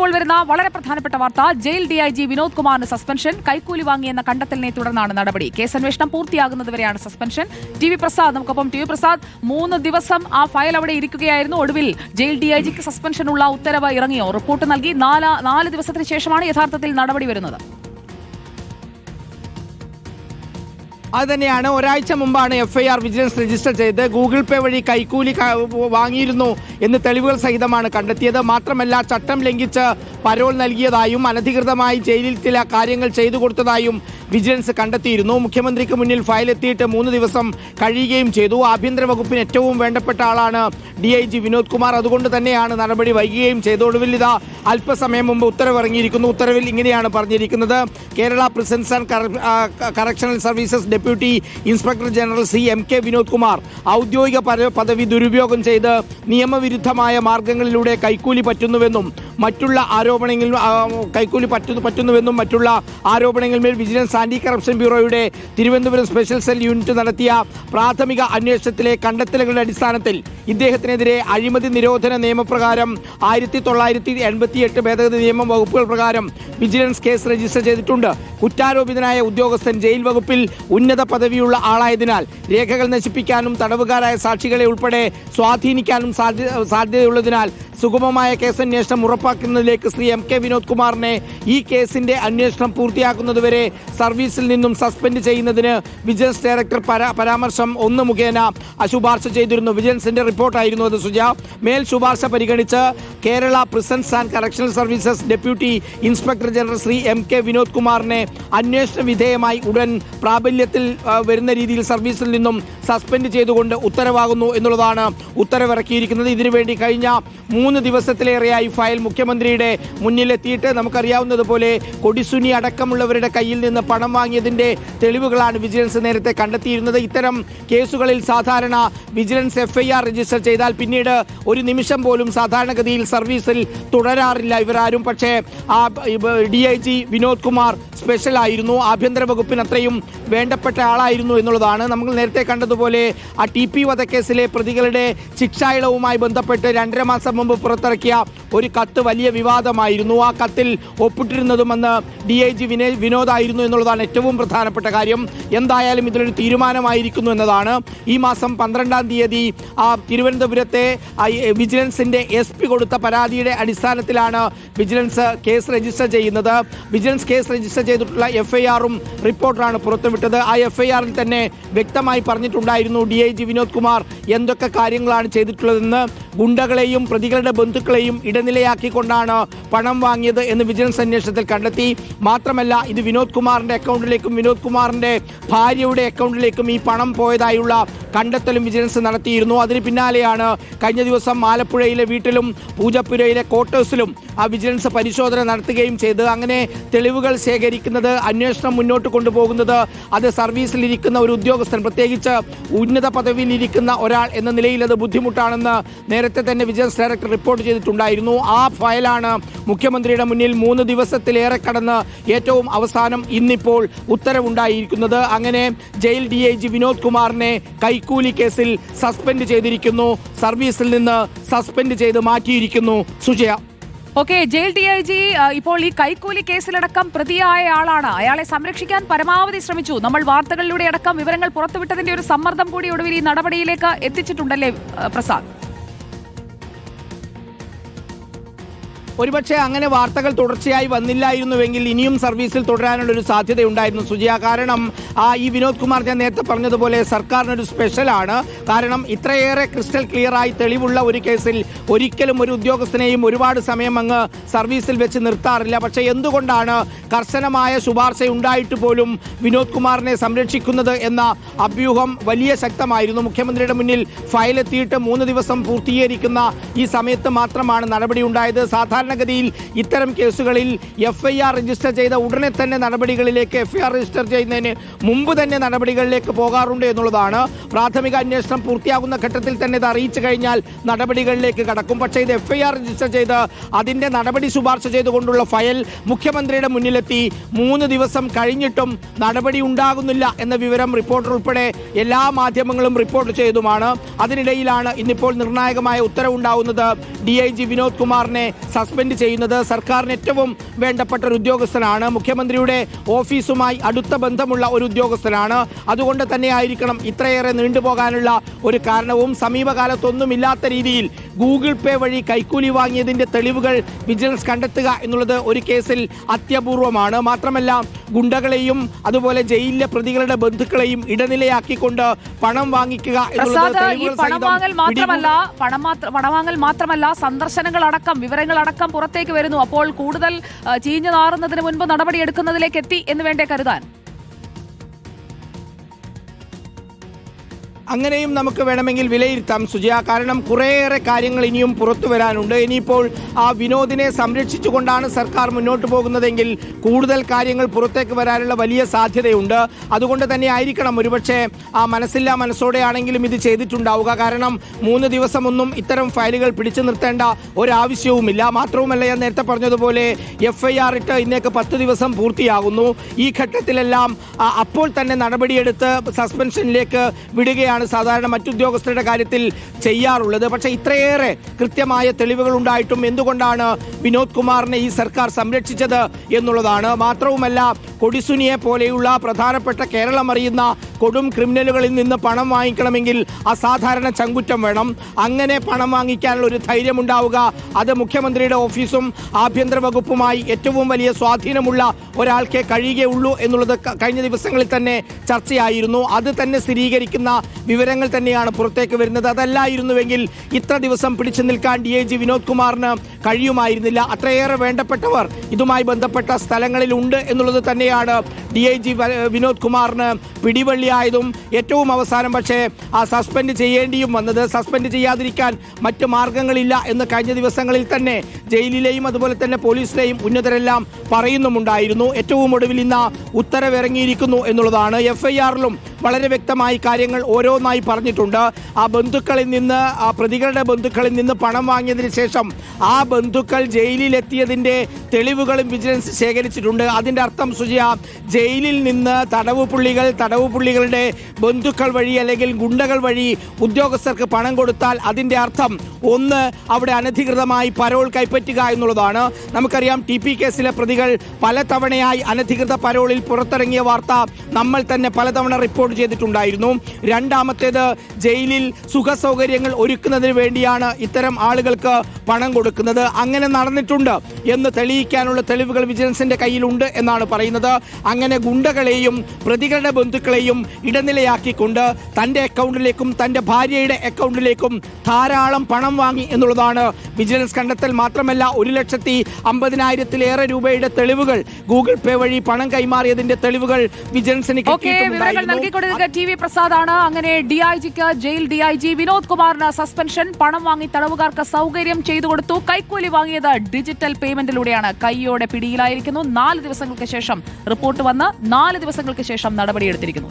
ഇപ്പോൾ വരുന്ന വളരെ പ്രധാനപ്പെട്ട വാർത്ത, ജയിൽ ഡിഐജി വിനോദ് കുമാറിന് സസ്പെൻഷൻ. കൈക്കൂലി വാങ്ങിയെന്ന കണ്ടെത്തലിനെ തുടർന്നാണ് നടപടി. കേസന്വേഷണം പൂർത്തിയാകുന്നതുവരെയാണ് സസ്പെൻഷൻ. ടി.വി. പ്രസാദ് നമുക്കൊപ്പം. ടി.വി. പ്രസാദ്, 3 ദിവസം ആ ഫയൽ അവിടെ ഇരിക്കുകയായിരുന്നു. ഒടുവിൽ ജയിൽ ഡിഐജിക്ക് സസ്പെൻഷനുള്ള ഉത്തരവ് ഇറങ്ങിയോ? റിപ്പോർട്ട് നൽകി 4 ദിവസത്തിന് ശേഷമാണ് യഥാർത്ഥത്തിൽ നടപടി വരുന്നത്. അതുതന്നെയാണ്. ഒരാഴ്ച മുമ്പാണ് FIR വിജിലൻസ് രജിസ്റ്റർ ചെയ്ത് ഗൂഗിൾ പേ വഴി കൈക്കൂലി വാങ്ങിയിരുന്നു എന്ന് തെളിവുകൾ സഹിതമാണ് കണ്ടെത്തിയത്. മാത്രമല്ല, ചട്ടം ലംഘിച്ച് പരോൾ നൽകിയതായും അനധികൃതമായി ജയിലിൽ ചില കാര്യങ്ങൾ ചെയ്തു കൊടുത്തതായും വിജിലൻസ് കണ്ടെത്തിയിരുന്നു. മുഖ്യമന്ത്രിക്ക് മുന്നിൽ ഫയൽ എത്തിയിട്ട് 3 ദിവസം കഴിയുകയും ചെയ്തു. ആഭ്യന്തര വകുപ്പിന് ഏറ്റവും വേണ്ടപ്പെട്ട ആളാണ് DIG വിനോദ് കുമാർ. അതുകൊണ്ട് തന്നെയാണ് നടപടി വൈകുകയും ചെയ്തു. ഒടുവിൽ ഇതാ അല്പസമയം മുമ്പ് ഉത്തരവിറങ്ങിയിരിക്കുന്നു. ഉത്തരവിൽ ഇങ്ങനെയാണ് പറഞ്ഞിരിക്കുന്നത്: Kerala prisons and correctional services deputy inspector general Shri MK Vinod Kumar ഔദ്യോഗിക പദവി ദുരുപയോഗം ചെയ്ത് നിയമവിരുദ്ധമായ മാർഗങ്ങളിലൂടെ കൈക്കൂലി പറ്റുന്നുവെന്നും മറ്റുള്ള ആരോപണങ്ങളിന്മേൽ വിജിലൻസ് ആന്റി കറപ്ഷൻ ബ്യൂറോയുടെ തിരുവനന്തപുരം സ്പെഷ്യൽ സെൽ യൂണിറ്റ് നടത്തിയ പ്രാഥമിക അന്വേഷണത്തിലെ കണ്ടെത്തലുകളുടെ അടിസ്ഥാനത്തിൽ ഇദ്ദേഹത്തിനെതിരെ അഴിമതി നിരോധന നിയമപ്രകാരം 1988 ഭേദഗതി നിയമം വകുപ്പുകൾ പ്രകാരം വിജിലൻസ് കേസ് രജിസ്റ്റർ ചെയ്തിട്ടുണ്ട്. കുറ്റാരോപിതനായ ഉദ്യോഗസ്ഥൻ ജയിൽ വകുപ്പിൽ ഉന്നത പദവിയുള്ള ആളായതിനാൽ രേഖകൾ നശിപ്പിക്കാനും തടവുകാരായ സാക്ഷികളെ ഉൾപ്പെടെ സ്വാധീനിക്കാനും സാധ്യതയുള്ളതിനാൽ സുഗമമായ കേസന്വേഷണം ഉറപ്പാക്കുന്നതിലേക്ക് ശ്രീ MK വിനോദ് കുമാറിനെ ഈ കേസിന്റെ അന്വേഷണം പൂർത്തിയാക്കുന്നതുവരെ സർവീസിൽ നിന്നും സസ്പെൻഡ് ചെയ്യുന്നതിന് വിജിലൻസ് ഡയറക്ടർ പരാമർശം 1 മുഖേന ശുപാർശ ചെയ്തിരുന്നു. വിജിലൻസിന്റെ റിപ്പോർട്ടായിരുന്നു അത്. സുജ, മേൽ ശുപാർശ പരിഗണിച്ച് Kerala prisons and correctional services deputy inspector general Shri MK Vinod കുമാറിനെ അന്വേഷണ വിധേയമായി ഉടൻ പ്രാബല്യത്തിൽ വരുന്ന രീതിയിൽ സർവീസിൽ നിന്നും സസ്പെൻഡ് ചെയ്തുകൊണ്ട് ഉത്തരവാകുന്നു എന്നുള്ളതാണ് ഉത്തരവിറക്കിയിരിക്കുന്നത്. ഇതിനുവേണ്ടി കഴിഞ്ഞ 3 ദിവസത്തിലേറെയായി ഫയൽ മുഖ്യമന്ത്രിയുടെ മുന്നിലെത്തിയിട്ട് നമുക്കറിയാവുന്നതുപോലെ കൊടിസുനി അടക്കമുള്ളവരുടെ കയ്യിൽ നിന്ന് പണം വാങ്ങിയതിന്റെ തെളിവുകളാണ് വിജിലൻസ് നേരത്തെ കണ്ടെത്തിയിരുന്നത്. ഇത്തരം കേസുകളിൽ സാധാരണ വിജിലൻസ് FIR രജിസ്റ്റർ ചെയ്താൽ പിന്നീട് ഒരു നിമിഷം പോലും സാധാരണഗതിയിൽ സർവീസിൽ തുടരാറില്ല ഇവരാരും. പക്ഷേ DIG വിനോദ് കുമാർ സ്പെഷ്യൽ ആയിരുന്നു. ആഭ്യന്തര വകുപ്പിന് അത്രയും വേണ്ടപ്പെട്ട ആളായിരുന്നു എന്നുള്ളതാണ്. നമ്മൾ നേരത്തെ കണ്ടതുപോലെ ആ TP വധക്കേസിലെ പ്രതികളുടെ ശിക്ഷായിളവുമായി ബന്ധപ്പെട്ട് 2.5 മാസം മുമ്പ് പുറത്തിറക്കിയ ഒരു കത്ത് വലിയ വിവാദമായിരുന്നു. ആ കത്തിൽ ഒപ്പിട്ടിരുന്നതും അന്ന് DIG വിനോദായിരുന്നു എന്നുള്ളതാണ് ഏറ്റവും പ്രധാനപ്പെട്ട കാര്യം. എന്തായാലും ഇതിലൊരു തീരുമാനമായിരിക്കുന്നു എന്നതാണ്. ഈ മാസം 12-ാം തീയതി തിരുവനന്തപുരത്തെ വിജിലൻസിന്റെ SP കൊടുത്ത പരാതിയുടെ അടിസ്ഥാനത്തിലാണ് വിജിലൻസ് കേസ് രജിസ്റ്റർ ചെയ്യുന്നത്. വിജിലൻസ് കേസ് രജിസ്റ്റർ ചെയ്തിട്ടുള്ള FIR-ഉം റിപ്പോർട്ടാണ് പുറത്തുവിട്ടത്. ആ FIR-ൽ തന്നെ വ്യക്തമായി പറഞ്ഞിട്ടുണ്ടായിരുന്നു DIG വിനോദ് കുമാർ എന്തൊക്കെ കാര്യങ്ങളാണ് ചെയ്തിട്ടുള്ളതെന്ന്. ഗുണ്ടകളെയും പ്രതികളുടെ ബന്ധുക്കളെയും ഇടനിലയാക്കിക്കൊണ്ടാണ് പണം വാങ്ങിയത് എന്ന് വിജിലൻസ് അന്വേഷണത്തിൽ കണ്ടെത്തി. മാത്രമല്ല, ഇത് വിനോദ് കുമാറിന്റെ അക്കൗണ്ടിലേക്കും വിനോദ് കുമാറിന്റെ ഭാര്യയുടെ അക്കൗണ്ടിലേക്കും ഈ പണം പോയതായുള്ള കണ്ടെത്തലും വിജിലൻസ് നടത്തിയിരുന്നു. അതിന് പിന്നാലെയാണ് കഴിഞ്ഞ ദിവസം ആലപ്പുഴയിലെ വീട്ടിലും പൂജപ്പുരയിലെ ക്വാർട്ടേഴ്സിലും ആ വിജിലൻസ് പരിശോധന നടത്തുകയും ചെയ്ത് അങ്ങനെ തെളിവുകൾ ശേഖരിക്കുന്നത്, അന്വേഷണം മുന്നോട്ട് കൊണ്ടുപോകുന്നത് അത് സർവീസിലിരിക്കുന്ന ഒരു ഉദ്യോഗസ്ഥൻ, പ്രത്യേകിച്ച് ഉന്നത പദവിയിലിരിക്കുന്ന ഒരാൾ എന്ന നിലയിൽ അത് ബുദ്ധിമുട്ടാണെന്ന് നേരത്തെ തന്നെ വിജിലൻസ് ഡയറക്ടർ റിപ്പോർട്ട് ചെയ്തിട്ടുണ്ടായിരുന്നു. ആ ഫയലാണ് മുഖ്യമന്ത്രിയുടെ മുന്നിൽ 3 ദിവസത്തിലേറെ കടന്ന് ഏറ്റവും അവസാനം ഇന്നിപ്പോൾ ഉത്തരവുണ്ടായിരിക്കുന്നത്. അങ്ങനെ ജയിൽ DIG വിനോദ് കുമാറിനെ കൈക്കൂലി കേസിൽ സസ്പെൻഡ് ചെയ്തിരിക്കുന്നു. സർവീസിൽ നിന്ന് സസ്പെൻഡ് ചെയ്ത് മാറ്റിയിരിക്കുന്നു. സുജയ. ഓക്കെ, ജയിൽ DIG ഇപ്പോൾ ഈ കൈക്കൂലി കേസിലടക്കം പ്രതിയായ ആളാണ്. അയാളെ സംരക്ഷിക്കാൻ പരമാവധി ശ്രമിച്ചു. നമ്മൾ വാർത്തകളിലൂടെ അടക്കം വിവരങ്ങൾ പുറത്തുവിട്ടതിന്റെ ഒരു സമ്മർദ്ദം കൂടി ഒടുവിൽ ഈ നടപടിയിലേക്ക് എത്തിച്ചിട്ടുണ്ടല്ലേ പ്രസാദ്? ഒരുപക്ഷെ അങ്ങനെ വാർത്തകൾ തുടർച്ചയായി വന്നില്ലായിരുന്നുവെങ്കിൽ ഇനിയും സർവീസിൽ തുടരാനുള്ളൊരു സാധ്യതയുണ്ടായിരുന്നു സുജിയ. കാരണം ഈ വിനോദ് കുമാർ ഞാൻ നേരത്തെ പറഞ്ഞതുപോലെ സർക്കാരിനൊരു സ്പെഷ്യലാണ്. കാരണം ഇത്രയേറെ ക്രിസ്റ്റൽ ക്ലിയറായി തെളിവുള്ള ഒരു കേസിൽ ഒരിക്കലും ഒരു ഉദ്യോഗസ്ഥനെയും ഒരുപാട് സമയം അങ്ങ് സർവീസിൽ വെച്ച് നിർത്താറില്ല. പക്ഷേ എന്തുകൊണ്ടാണ് കർശനമായ ശുപാർശ ഉണ്ടായിട്ട് പോലും വിനോദ് കുമാറിനെ സംരക്ഷിക്കുന്നത് എന്ന അഭ്യൂഹം വലിയ ശക്തമായിരുന്നു. മുഖ്യമന്ത്രിയുടെ മുന്നിൽ ഫയലെത്തിയിട്ട് 3 ദിവസം പൂർത്തീകരിക്കുന്ന ഈ സമയത്ത് മാത്രമാണ് നടപടി ഉണ്ടായത്. സാധാരണഗതിയിൽ ഇത്തരം കേസുകളിൽ FIR രജിസ്റ്റർ ചെയ്ത ഉടനെ തന്നെ നടപടികളിലേക്ക്, FIR രജിസ്റ്റർ ചെയ്യുന്നതിന് മുമ്പ് തന്നെ നടപടികളിലേക്ക് പോകാറുണ്ട് എന്നുള്ളതാണ്. പ്രാഥമിക അന്വേഷണം പൂർത്തിയാകുന്ന ഘട്ടത്തിൽ തന്നെ ഇത് അറിയിച്ചു കഴിഞ്ഞാൽ നടപടികളിലേക്ക് കടക്കും. പക്ഷേ ഇത് FIR രജിസ്റ്റർ ചെയ്ത് അതിൻ്റെ നടപടി ശുപാർശ ചെയ്തുകൊണ്ടുള്ള ഫയൽ മുഖ്യമന്ത്രിയുടെ മുന്നിലെത്തി 3 ദിവസം കഴിഞ്ഞിട്ടും നടപടി ഉണ്ടാകുന്നില്ല എന്ന വിവരം റിപ്പോർട്ടർ ഉൾപ്പെടെ എല്ലാ മാധ്യമങ്ങളും റിപ്പോർട്ട് ചെയ്തുമാണ്. അതിനിടയിലാണ് ഇന്നിപ്പോൾ നിർണായകമായ ഉത്തരവുണ്ടാവുന്നത്. DIG വിനോദ് കുമാറിനെ സസ്പെൻഡ് സസ്പെൻഡ് ചെയ്യുന്നത് സർക്കാരിന് ഏറ്റവും വേണ്ടപ്പെട്ട ഒരു ഉദ്യോഗസ്ഥനാണ്, മുഖ്യമന്ത്രിയുടെ ഓഫീസുമായി അടുത്ത ബന്ധമുള്ള ഒരു ഉദ്യോഗസ്ഥനാണ്. അതുകൊണ്ട് തന്നെ ആയിരിക്കണം ഇത്രയേറെ നീണ്ടുപോകാനുള്ള ഒരു കാരണവും. സമീപകാലത്തൊന്നുമില്ലാത്ത രീതിയിൽ ഗൂഗിൾ പേ വഴി കൈക്കൂലി വാങ്ങിയതിന്റെ തെളിവുകൾ വിജിലൻസ് കണ്ടെത്തുക എന്നുള്ളത് ഒരു കേസിൽ അത്യപൂർവമാണ്. മാത്രമല്ല ഗുണ്ടകളെയും അതുപോലെ ജയിലിലെ പ്രതികളുടെ ബന്ധുക്കളെയും ഇടനിലയാക്കിക്കൊണ്ട് പണം വാങ്ങിക്കുക എന്നുള്ളത് പണവാങ്ങൽ മാത്രമല്ല സന്ദർശനങ്ങളടക്കം വിവരങ്ങളടക്കം പുറത്തേക്ക് വരുന്നു. അപ്പോൾ കൂടുതൽ ചീഞ്ഞു നാറുന്നതിന് മുൻപ് നടപടിയെടുക്കുന്നതിലേക്ക് എത്തി എന്ന് വേണ്ടേ കരുതാൻ? അങ്ങനെയും നമുക്ക് വേണമെങ്കിൽ വിലയിരുത്താം സുജയ. കാരണം കുറേയേറെ കാര്യങ്ങൾ ഇനിയും പുറത്തു വരാനുണ്ട്. ഇനിയിപ്പോൾ ആ വിനോദിനെ സംരക്ഷിച്ചുകൊണ്ടാണ് സർക്കാർ മുന്നോട്ട് പോകുന്നതെങ്കിൽ കൂടുതൽ കാര്യങ്ങൾ പുറത്തേക്ക് വരാനുള്ള വലിയ സാധ്യതയുണ്ട്. അതുകൊണ്ട് തന്നെ ആയിരിക്കണം ഒരുപക്ഷെ ആ മനസ്സില്ലാ മനസ്സോടെയാണെങ്കിലും ഇത് ചെയ്തിട്ടുണ്ടാവുക. കാരണം 3 ദിവസമൊന്നും ഇത്തരം ഫയലുകൾ പിടിച്ചു നിർത്തേണ്ട ഒരാവശ്യവുമില്ല. മാത്രവുമല്ല, ഞാൻ നേരത്തെ പറഞ്ഞതുപോലെ FIR ഇട്ട് ഇന്നേക്ക് 10 ദിവസം പൂർത്തിയാകുന്നു. ഈ ഘട്ടത്തിലെല്ലാം അപ്പോൾ തന്നെ നടപടിയെടുത്ത് സസ്പെൻഷനിലേക്ക് വിടുകയാണ് സാധാരണ മറ്റുദ്യോഗസ്ഥരുടെ കാര്യത്തിൽ ചെയ്യാറുള്ളത്. പക്ഷേ ഇത്രയേറെ കൃത്യമായ തെളിവുകൾ ഉണ്ടായിട്ടും എന്തുകൊണ്ടാണ് വിനോദ് കുമാറിനെ ഈ സർക്കാർ സംരക്ഷിച്ചത് എന്നുള്ളതാണ്. മാത്രവുമല്ല, കൊടിസുനിയെ പോലെയുള്ള പ്രധാനപ്പെട്ട കേരളം അറിയുന്ന കൊടും ക്രിമിനലുകളിൽ നിന്ന് പണം വാങ്ങിക്കണമെങ്കിൽ അസാധാരണ ചങ്കുറ്റം വേണം. അങ്ങനെ പണം വാങ്ങിക്കാനുള്ള ഒരു ധൈര്യം ഉണ്ടാവുക അത് മുഖ്യമന്ത്രിയുടെ ഓഫീസും ആഭ്യന്തര വകുപ്പുമായി ഏറ്റവും വലിയ സ്വാധീനമുള്ള ഒരാൾക്കേ കഴിയുകയുള്ളൂ എന്നുള്ളത് കഴിഞ്ഞ ദിവസങ്ങളിൽ തന്നെ ചർച്ചയായിരുന്നു. അത് തന്നെ സ്ഥിരീകരിക്കുന്ന വിവരങ്ങൾ തന്നെയാണ് പുറത്തേക്ക് വരുന്നത്. അതല്ലായിരുന്നുവെങ്കിൽ ഇത്ര ദിവസം പിടിച്ചു നിൽക്കാൻ DIG വിനോദ് കുമാറിന് കഴിയുമായിരുന്നില്ല. അത്രയേറെ വേണ്ടപ്പെട്ടവർ ഇതുമായി ബന്ധപ്പെട്ട സ്ഥലങ്ങളിൽ ഉണ്ട് എന്നുള്ളത് തന്നെയാണ് DIG വിനോദ് കുമാറിന് പിടിവള്ളിയായതും ഏറ്റവും അവസാനം പക്ഷേ ആ സസ്പെൻഡ് ചെയ്യേണ്ടിയും വന്നത്. സസ്പെൻഡ് ചെയ്യാതിരിക്കാൻ മറ്റ് മാർഗങ്ങളില്ല എന്ന് കഴിഞ്ഞ ദിവസങ്ങളിൽ തന്നെ ജയിലിലെയും അതുപോലെ തന്നെ പോലീസിലെയും ഉന്നതരെല്ലാം പറയുന്നുമുണ്ടായിരുന്നു. ഏറ്റവും ഒടുവിൽ ഇന്ന് ഉത്തരവിറങ്ങിയിരിക്കുന്നു എന്നുള്ളതാണ്. FIR-ലും വളരെ വ്യക്തമായി കാര്യങ്ങൾ ഓരോന്നായി പറഞ്ഞിട്ടുണ്ട്. ആ ബന്ധുക്കളിൽ നിന്ന് ആ പ്രതികളുടെ ബന്ധുക്കളിൽ നിന്ന് പണം വാങ്ങിയതിന് ശേഷം ആ ബന്ധുക്കൾ ജയിലിലെത്തിയതിൻ്റെ തെളിവുകളും വിജിലൻസ് ശേഖരിച്ചിട്ടുണ്ട്. അതിൻ്റെ അർത്ഥം സുജയ, ജയിലിൽ നിന്ന് തടവുപുള്ളികളുടെ ബന്ധുക്കൾ വഴി അല്ലെങ്കിൽ ഗുണ്ടകൾ വഴി ഉദ്യോഗസ്ഥർക്ക് പണം കൊടുത്താൽ അതിൻ്റെ അർത്ഥം ഒന്ന്, അവിടെ അനധികൃതമായി പരോൾ കൈപ്പറ്റുക എന്നുള്ളതാണ്. നമുക്കറിയാം TP കേസിലെ പ്രതികൾ പലതവണയായി അനധികൃത പരോളിൽ പുറത്തിറങ്ങിയ വാർത്ത നമ്മൾ തന്നെ പലതവണ റിപ്പോർട്ട് ചെയ്തിട്ടുണ്ടായിരുന്നു. രണ്ടാമത്തേത്, ജയിലിൽ സുഖസൗകര്യങ്ങൾ ഒരുക്കുന്നതിന് വേണ്ടിയാണ് ഇത്തരം ആളുകൾക്ക് പണം കൊടുക്കുന്നത്. അങ്ങനെ നടന്നിട്ടുണ്ട് എന്ന് തെളിയിക്കാനുള്ള തെളിവുകൾ വിജിലൻസിന്റെ കയ്യിലുണ്ട് എന്നാണ് പറയുന്നത്. അങ്ങനെ ഗുണ്ടകളെയും പ്രതികളുടെ ബന്ധുക്കളെയും ഇടനിലയാക്കിക്കൊണ്ട് തന്റെ അക്കൗണ്ടിലേക്കും തന്റെ ഭാര്യയുടെ അക്കൗണ്ടിലേക്കും ധാരാളം പണം വാങ്ങി എന്നുള്ളതാണ് വിജിലൻസ് കണ്ടെത്തൽ. മാത്രമല്ല 1,50,000-ലേറെ രൂപയുടെ തെളിവുകൾ ഗൂഗിൾ പേ വഴി പണം കൈമാറിയതിന്റെ തെളിവുകൾ വിജിലൻസിന് കിട്ടിയിട്ടുണ്ടായിരുന്നു. TV പ്രസാദാണ്. അങ്ങനെ DIGക്ക് ജയിൽ DIG വിനോദ് കുമാറിന് സസ്പെൻഷൻ. പണം വാങ്ങി തടവുകാർക്ക് സൗകര്യം ചെയ്തു കൊടുത്തു. കൈക്കൂലി വാങ്ങിയത് ഡിജിറ്റൽ പേയ്മെന്റിലൂടെയാണ്. കൈയോടെ പിടിയിലായിരിക്കുന്നു. 4 ദിവസങ്ങൾക്ക് ശേഷം റിപ്പോർട്ട് വന്ന് 4 ദിവസങ്ങൾക്ക് ശേഷം നടപടിയെടുത്തിരിക്കുന്നു.